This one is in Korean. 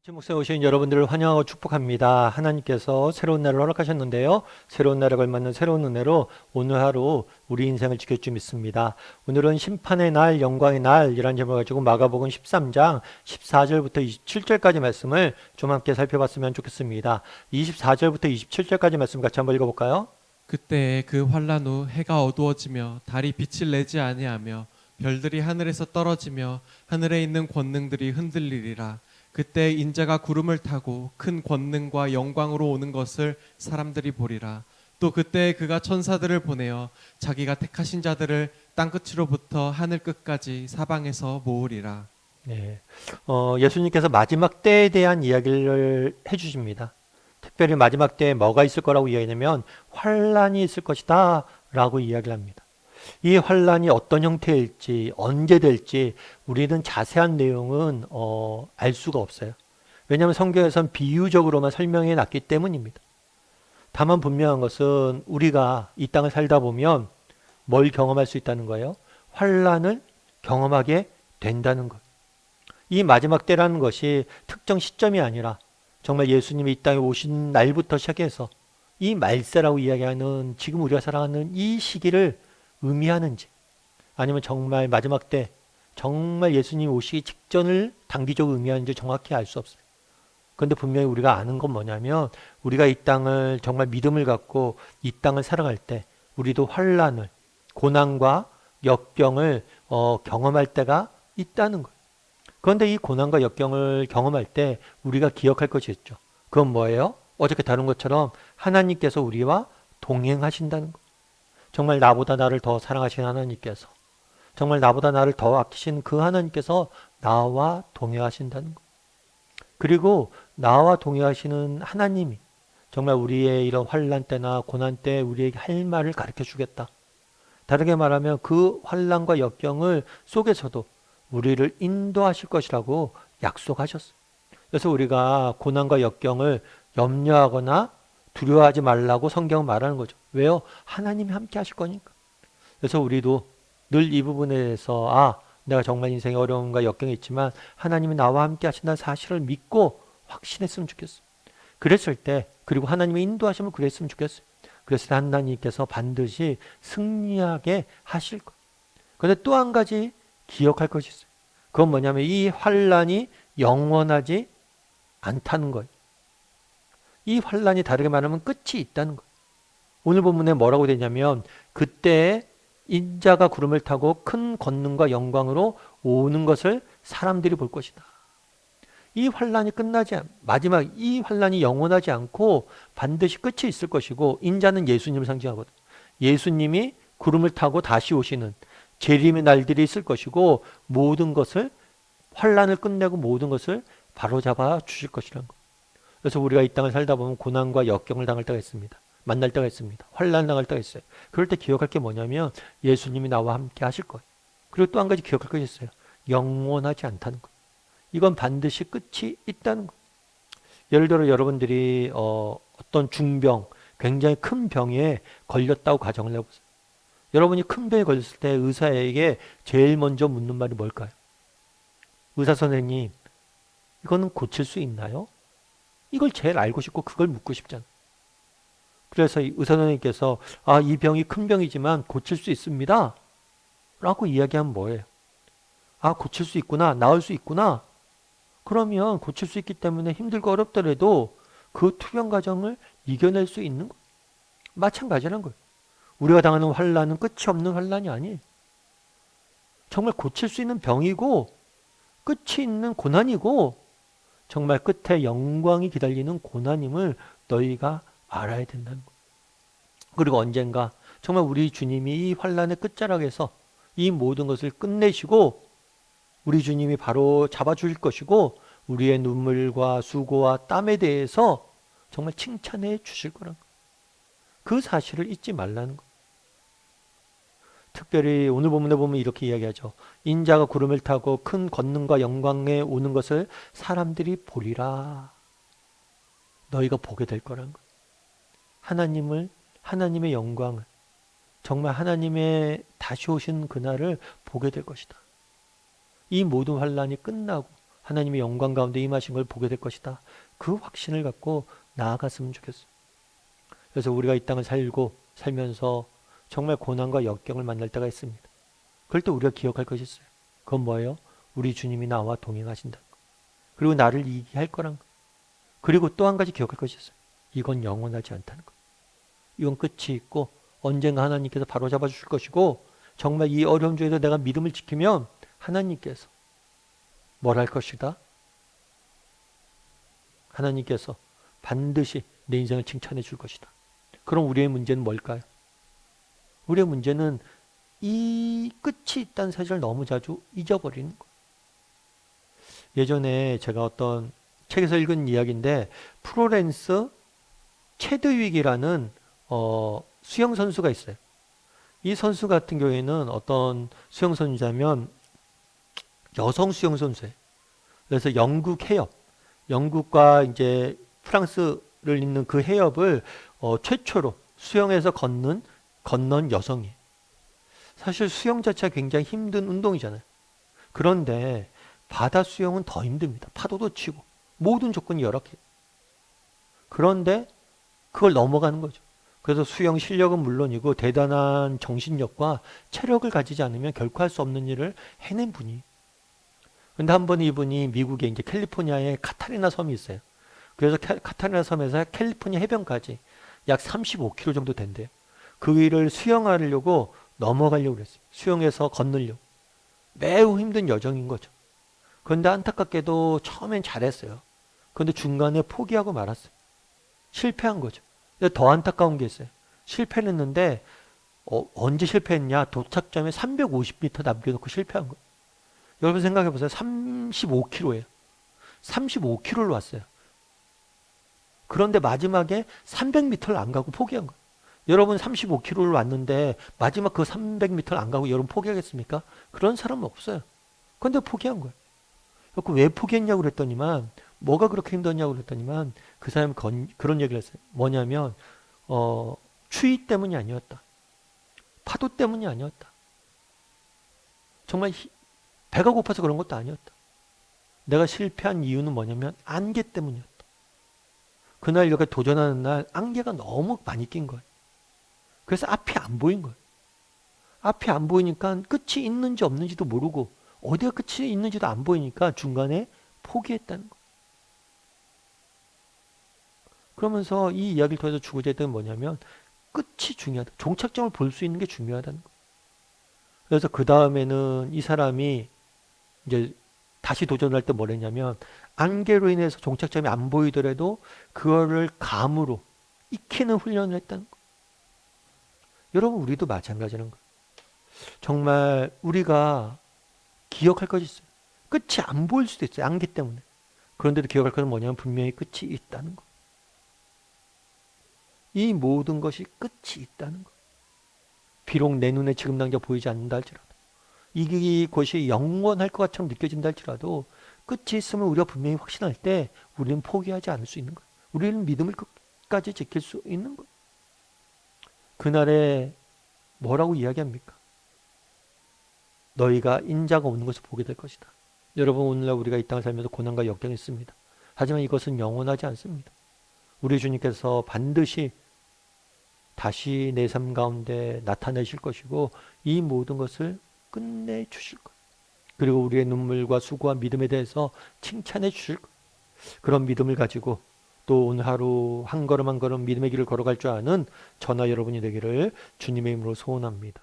아침 목사에 오신 여러분들을 환영하고 축복합니다. 하나님께서 새로운 날을 허락하셨는데요. 새로운 날에 걸맞는 새로운 은혜로 오늘 하루 우리 인생을 지킬 줄 믿습니다. 오늘은 심판의 날, 영광의 날이라는 제목을 가지고 마가복음 13장 14절부터 27절까지 말씀을 좀 함께 살펴봤으면 좋겠습니다. 24절부터 27절까지 말씀 같이 한번 읽어볼까요? 그때에 그 환란 후 해가 어두워지며 달이 빛을 내지 아니하며 별들이 하늘에서 떨어지며 하늘에 있는 권능들이 흔들리리라. 그때 인자가 구름을 타고 큰 권능과 영광으로 오는 것을 사람들이 보리라. 또 그때 그가 천사들을 보내어 자기가 택하신 자들을 땅끝으로부터 하늘 끝까지 사방에서 모으리라. 네. 예수님께서 마지막 때에 대한 이야기를 해주십니다. 특별히 마지막 때에 뭐가 있을 거라고 이야기하냐면 환란이 있을 것이다 라고 이야기를 합니다. 이 환란이 어떤 형태일지 언제 될지 우리는 자세한 내용은 알 수가 없어요. 왜냐하면 성경에선 비유적으로만 설명해 놨기 때문입니다. 다만 분명한 것은 우리가 이 땅을 살다 보면 뭘 경험할 수 있다는 거예요? 환란을 경험하게 된다는 것. 이 마지막 때라는 것이 특정 시점이 아니라 정말 예수님이 이 땅에 오신 날부터 시작해서 이 말세라고 이야기하는 지금 우리가 살아가는 이 시기를 의미하는지, 아니면 정말 마지막 때 정말 예수님 오시기 직전을 단기적으로 의미하는지 정확히 알 수 없어요. 그런데 분명히 우리가 아는 건 뭐냐면 우리가 이 땅을 정말 믿음을 갖고 이 땅을 살아갈 때 우리도 환란을, 고난과 역경을 경험할 때가 있다는 거예요. 그런데 이 고난과 역경을 경험할 때 우리가 기억할 것이 있죠. 그건 뭐예요? 어저께 다룬 것처럼 하나님께서 우리와 동행하신다는 거. 정말 나보다 나를 더 사랑하시는 하나님께서, 정말 나보다 나를 더 아끼신 그 하나님께서 나와 동행하신다는 것. 그리고 나와 동행하시는 하나님이 정말 우리의 이런 환란 때나 고난 때 우리에게 할 말을 가르쳐 주겠다. 다르게 말하면 그 환란과 역경을 속에서도 우리를 인도하실 것이라고 약속하셨어요. 그래서 우리가 고난과 역경을 염려하거나 두려워하지 말라고 성경은 말하는 거죠. 왜요? 하나님이 함께 하실 거니까. 그래서 우리도 늘 이 부분에 대해서 내가 정말 인생에 어려움과 역경이 있지만 하나님이 나와 함께 하신다는 사실을 믿고 확신했으면 좋겠어요. 그랬을 때, 그리고 하나님의 인도하심을 그랬으면 좋겠어요. 그랬을 때 하나님께서 반드시 승리하게 하실 거예요. 그런데 또 한 가지 기억할 것이 있어요. 그건 뭐냐면 이 환란이 영원하지 않다는 거예요. 이 환란이 다르게 말하면 끝이 있다는 거예요. 오늘 본문에 뭐라고 되냐면 그때 인자가 구름을 타고 큰 권능과 영광으로 오는 것을 사람들이 볼 것이다. 이 환란이 마지막 이 환란이 영원하지 않고 반드시 끝이 있을 것이고, 인자는 예수님을 상징하거든. 예수님이 구름을 타고 다시 오시는 재림의 날들이 있을 것이고, 모든 것을, 환란을 끝내고 모든 것을 바로잡아 주실 것이라는 거. 그래서 우리가 이 땅을 살다 보면 고난과 역경을 당할 때가 있습니다. 만날 때가 있습니다. 환란 당할 때가 있어요. 그럴 때 기억할 게 뭐냐면 예수님이 나와 함께 하실 거예요. 그리고 또 한 가지 기억할 것이 있어요. 영원하지 않다는 거예요. 이건 반드시 끝이 있다는 거예요. 예를 들어 여러분들이 어떤 중병, 굉장히 큰 병에 걸렸다고 가정을 해보세요. 여러분이 큰 병에 걸렸을 때 의사에게 제일 먼저 묻는 말이 뭘까요? 의사 선생님, 이거는 고칠 수 있나요? 이걸 제일 알고 싶고 그걸 묻고 싶잖아. 그래서 의사 선생님께서 이 병이 큰 병이지만 고칠 수 있습니다. 라고 이야기하면 뭐예요? 고칠 수 있구나. 나을 수 있구나. 그러면 고칠 수 있기 때문에 힘들고 어렵더라도 그 투병 과정을 이겨낼 수 있는 거예요. 마찬가지라는 거예요. 우리가 당하는 환란은 끝이 없는 환란이 아니에요. 정말 고칠 수 있는 병이고 끝이 있는 고난이고 정말 끝에 영광이 기다리는 고난임을 너희가 알아야 된다는 거예요. 그리고 언젠가 정말 우리 주님이 이 환란의 끝자락에서 이 모든 것을 끝내시고 우리 주님이 바로 잡아주실 것이고 우리의 눈물과 수고와 땀에 대해서 정말 칭찬해 주실 거라는 거예요. 그 사실을 잊지 말라는 거예요. 특별히 오늘 본문에 보면 이렇게 이야기하죠. 인자가 구름을 타고 큰 권능과 영광에 오는 것을 사람들이 보리라. 너희가 보게 될 거라는 거예요. 하나님의 영광을, 정말 하나님의 다시 오신 그날을 보게 될 것이다. 이 모든 환란이 끝나고 하나님의 영광 가운데 임하신 걸 보게 될 것이다. 그 확신을 갖고 나아갔으면 좋겠어요. 그래서 우리가 이 땅을 살면서 정말 고난과 역경을 만날 때가 있습니다. 그럴 때 우리가 기억할 것이 있어요. 그건 뭐예요? 우리 주님이 나와 동행하신다는 거. 그리고 나를 이기게 할 거란 거. 그리고 또 한 가지 기억할 것이 있어요. 이건 영원하지 않다는 거. 이건 끝이 있고 언젠가 하나님께서 바로잡아 주실 것이고 정말 이 어려움 중에도 내가 믿음을 지키면 하나님께서 뭘 할 것이다? 하나님께서 반드시 내 인생을 칭찬해 줄 것이다. 그럼 우리의 문제는 뭘까요? 우리의 문제는 이 끝이 있다는 사실을 너무 자주 잊어버리는 거예요. 예전에 제가 어떤 책에서 읽은 이야기인데 프로렌스 체드윅이라는 수영 선수가 있어요. 이 선수 같은 경우에는 어떤 수영 선수냐면 여성 수영 선수예요. 그래서 영국과 이제 프랑스를 잇는 그 해협을 최초로 수영해서 건넌 여성이에요. 사실 수영 자체가 굉장히 힘든 운동이잖아요. 그런데 바다 수영은 더 힘듭니다. 파도도 치고 모든 조건이 열악해요. 그런데 그걸 넘어가는 거죠. 그래서 수영 실력은 물론이고 대단한 정신력과 체력을 가지지 않으면 결코 할 수 없는 일을 해낸 분이. 근데 한 번 이분이 미국의 이제 캘리포니아에 카타리나 섬이 있어요. 그래서 카타리나 섬에서 캘리포니아 해변까지 약 35km 정도 된대요. 그 위를 수영하려고 넘어가려고 그랬어요. 수영해서 건너려고. 매우 힘든 여정인 거죠. 그런데 안타깝게도 처음엔 잘했어요. 그런데 중간에 포기하고 말았어요. 실패한 거죠. 근데 더 안타까운 게 있어요. 실패를 했는데 언제 실패했냐? 도착점에 350m 남겨놓고 실패한 거예요. 여러분 생각해 보세요. 35km예요. 35km를 왔어요. 그런데 마지막에 300m를 안 가고 포기한 거예요. 여러분 35km를 왔는데 마지막 그 300m를 안 가고 여러분 포기하겠습니까? 그런 사람은 없어요. 그런데 포기한 거예요. 왜 포기했냐고 그랬더니만 뭐가 그렇게 힘들었냐고 그랬더니만 그 사람이 그런 얘기를 했어요. 뭐냐면 추위 때문이 아니었다. 파도 때문이 아니었다. 정말 배가 고파서 그런 것도 아니었다. 내가 실패한 이유는 뭐냐면 안개 때문이었다. 그날 이렇게 도전하는 날 안개가 너무 많이 낀 거예요. 그래서 앞이 안 보인 거예요. 앞이 안 보이니까 끝이 있는지 없는지도 모르고 어디가 끝이 있는지도 안 보이니까 중간에 포기했다는 거예요. 그러면서 이 이야기를 통해서 주고자 했던 건 뭐냐면 끝이 중요하다. 종착점을 볼 수 있는 게 중요하다는 거예요. 그래서 그 다음에는 이 사람이 이제 다시 도전할 때 뭐랬냐면 안개로 인해서 종착점이 안 보이더라도 그거를 감으로 익히는 훈련을 했다는 거예요. 여러분 우리도 마찬가지라는 거예요. 정말 우리가 기억할 것이 있어요. 끝이 안 보일 수도 있어요. 안개 때문에. 그런데도 기억할 것은 뭐냐면 분명히 끝이 있다는 거. 이 모든 것이 끝이 있다는 거. 비록 내 눈에 지금 당장 보이지 않는다 할지라도 이것이 영원할 것처럼 느껴진다 할지라도 끝이 있으면 우리가 분명히 확신할 때 우리는 포기하지 않을 수 있는 거예요. 우리는 믿음을 끝까지 지킬 수 있는 거예요. 그날에 뭐라고 이야기합니까? 너희가 인자가 오는 것을 보게 될 것이다. 여러분 오늘날 우리가 이 땅을 살면서 고난과 역경이 있습니다. 하지만 이것은 영원하지 않습니다. 우리 주님께서 반드시 다시 내 삶 가운데 나타내실 것이고 이 모든 것을 끝내 주실 거예요. 그리고 우리의 눈물과 수고와 믿음에 대해서 칭찬해 주실 거예요. 그런 믿음을 가지고 또 오늘 하루 한 걸음 한 걸음 믿음의 길을 걸어갈 줄 아는 저나 여러분이 되기를 주님의 이름으로 소원합니다.